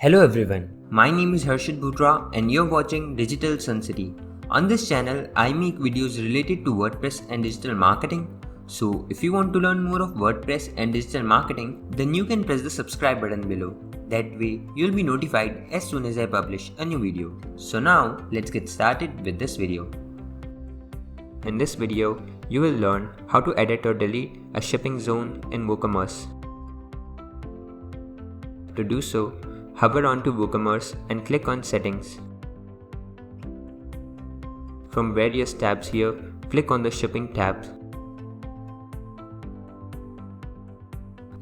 Hello everyone, my name is Harshit Bhutra and you're watching Digital Sun City. On this channel, I make videos related to WordPress and digital marketing. So if you want to learn more of WordPress and digital marketing, then you can press the subscribe button below. That way, you'll be notified as soon as I publish a new video. So now, let's get started with this video. In this video, you will learn how to edit or delete a shipping zone in Woocommerce. To do so, hover onto Woocommerce and click on Settings. From various tabs here, click on the Shipping tab.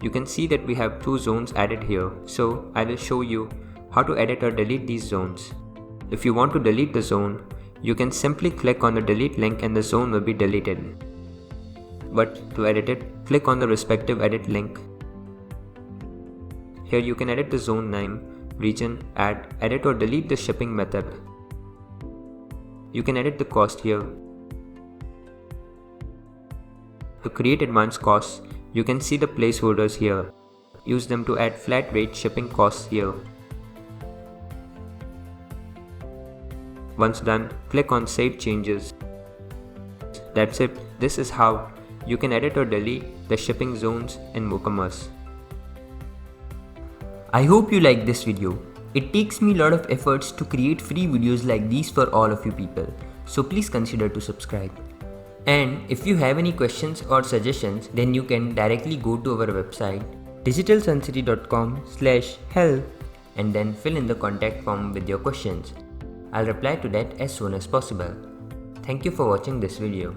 You can see that we have two zones added here, so I will show you how to edit or delete these zones. If you want to delete the zone, you can simply click on the delete link and the zone will be deleted. But to edit it, click on the respective edit link. Here you can edit the zone name, region, add, edit or delete the shipping method. You can edit the cost here. To create advanced costs, you can see the placeholders here. Use them to add flat rate shipping costs here. Once done, click on Save Changes. That's it. This is how you can edit or delete the shipping zones in Woocommerce. I hope you like this video. It takes me a lot of efforts to create free videos like these for all of you people. So please consider to subscribe. And if you have any questions or suggestions, then you can directly go to our website digitalsuncity.com/help and then fill in the contact form with your questions. I'll reply to that as soon as possible. Thank you for watching this video.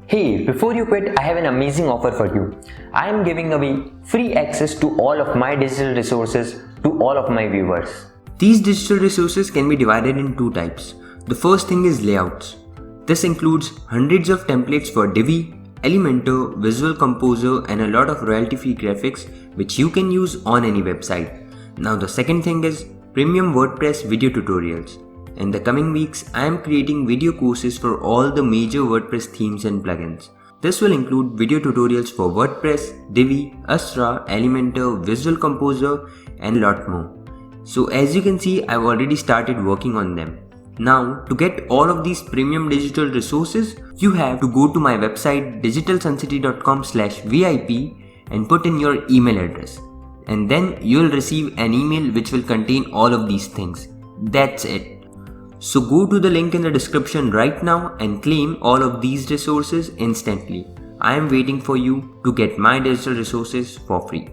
Hey, before you quit, I have an amazing offer for you. I am giving away free access to all of my digital resources to all of my viewers. These digital resources can be divided in two types. The first thing is layouts. This includes hundreds of templates for Divi, Elementor, Visual Composer and a lot of royalty-free graphics which you can use on any website. Now the second thing is premium WordPress video tutorials. In the coming weeks, I am creating video courses for all the major WordPress themes and plugins. This will include video tutorials for WordPress, Divi, Astra, Elementor, Visual Composer and a lot more. So as you can see, I've already started working on them. Now, to get all of these premium digital resources, you have to go to my website digitalsuncity.com/VIP and put in your email address. And then you'll receive an email which will contain all of these things. That's it. So go to the link in the description right now and claim all of these resources instantly. I am waiting for you to get my digital resources for free.